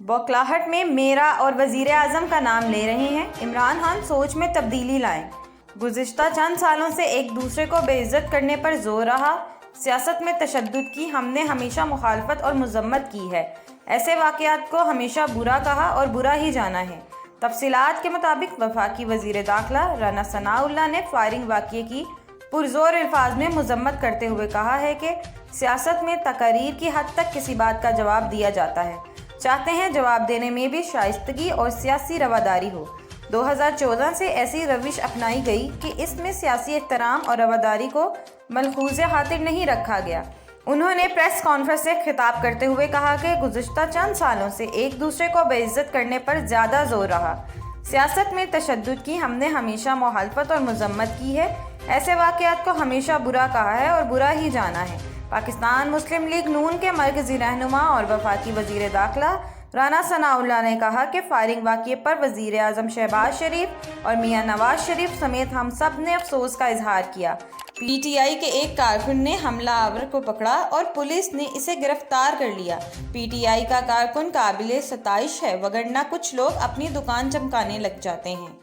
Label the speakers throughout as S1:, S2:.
S1: बौखलाहट में मेरा और वज़ीर आज़म का नाम ले रहे हैं। इमरान खान सोच में तब्दीली लाएं। गुज़िश्ता चंद सालों से एक दूसरे को बेइज्जत करने पर जोर रहा। सियासत में तशद्दुद की हमने हमेशा मुखालफत और मज़म्मत की है। ऐसे वाक़यात को हमेशा बुरा कहा और बुरा ही जाना है। तफसीलात के मुताबिक वफाकी वज़ीर दाखिला राना सनाउल्लाह ने फायरिंग वाक़ये की पुरज़ोर अल्फाज में मज़म्मत करते हुए कहा है कि सियासत में तकरीर की हद तक किसी बात का जवाब दिया जाता है। चाहते हैं जवाब देने में भी शाइस्तगी और सियासी रवादारी हो। 2014 से ऐसी रविश अपनाई गई कि इसमें सियासी एहतराम और रवादारी को मलहूज़े खातिर नहीं रखा गया। उन्होंने प्रेस कॉन्फ्रेंस से खिताब करते हुए कहा कि गुज़िश्ता चंद सालों से एक दूसरे को बेइज्जत करने पर ज़्यादा जोर रहा। सियासत में तशद्दुद की हमने हमेशा मुखालफत और मज़म्मत की है। ऐसे वाक़यात को हमेशा बुरा कहा है और बुरा ही जाना है। पाकिस्तान मुस्लिम लीग नून के मरकज़ी रहनुमा और वफाकी वज़ीर दाखिला राना सनाउल्लाह ने कहा कि फायरिंग वाक़ये पर वज़ीर आज़म शहबाज शरीफ और मियां नवाज शरीफ समेत हम सब ने अफसोस का इजहार किया। पीटीआई के एक कारकुन ने हमलावर को पकड़ा और पुलिस ने इसे गिरफ्तार कर लिया। पीटीआई का कारकुन काबिले सताइश है, वगरना कुछ लोग अपनी दुकान चमकाने लग जाते हैं।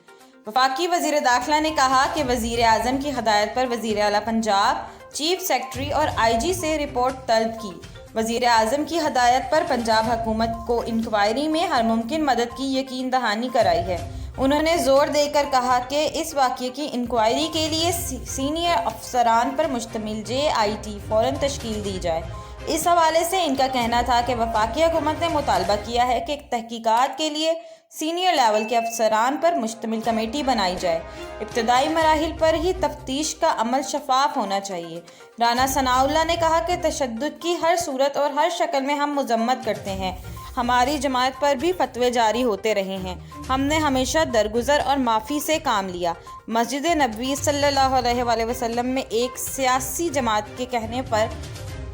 S1: वफाकी वज़ीर दाखिला ने कहा कि वज़ीर आज़म की हदायत पर वज़ीर आला पंजाब, चीफ सेक्रेटरी और आईजी से रिपोर्ट तलब की। वज़ीर आज़म की हदायत पर पंजाब हुकूमत को इंक्वायरी में हर मुमकिन मदद की यकीन दहानी कराई है। उन्होंने जोर देकर कहा कि इस वाक़ये की इंक्वायरी के लिए सीनियर अफसरान पर मुश्तमिल JIT फ़ौरन तश्कील दी जाए। इस हवाले से इनका कहना था कि वफाकी हुकूमत ने मुतालबा किया है कि तहकीकात के लिए सीनियर लेवल के अफसरान पर मुश्तमिल कमेटी बनाई जाए। इब्तदाई मराहिल पर ही तफ्तीश का अमल शफाफ होना चाहिए। राना सनाउल्लाह ने कहा कि तशद्दुद की हर सूरत और हर शक्ल में हम मज़म्मत करते हैं। हमारी जमात पर भी फतवे जारी होते रहे हैं। हमने हमेशा दरगुजर और माफ़ी से काम लिया। मस्जिद नबवी सल्लल्लाहु अलैहि वसल्लम में एक सियासी जमात के कहने पर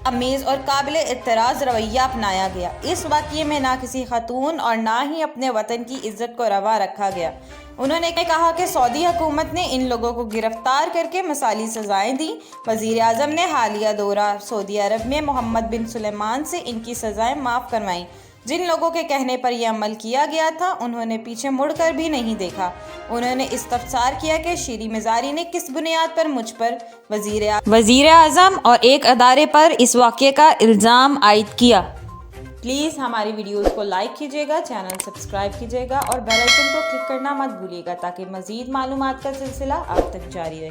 S1: अमेज़ और काबिल एतराज़ रवैया अपनाया गया। इस वाक़ये में ना किसी खातून और ना ही अपने वतन की इज़्ज़त को रवा रखा गया। उन्होंने कहा कि सऊदी हुकूमत ने इन लोगों को गिरफ्तार करके मिसाली सज़ाएं दी। वज़ीर आज़म ने हालिया दौरा सऊदी अरब में मोहम्मद बिन सुलेमान से इनकी सज़ाएं माफ़ करवाईं। जिन लोगों के कहने पर यह अमल किया गया था उन्होंने पीछे मुड़कर भी नहीं देखा। उन्होंने इस्तफसार किया कि शीरी मिज़ारी ने किस बुनियाद पर मुझ पर वज़ीर आज़म और एक अदारे पर इस वाक़ये का इल्ज़ाम आयद किया। प्लीज़ हमारी वीडियोस को लाइक कीजिएगा, चैनल सब्सक्राइब कीजिएगा और बेल आइकन को क्लिक करना मत भूलिएगा ताकि मज़ीद मालूमात का सिलसिला आप तक जारी रहे।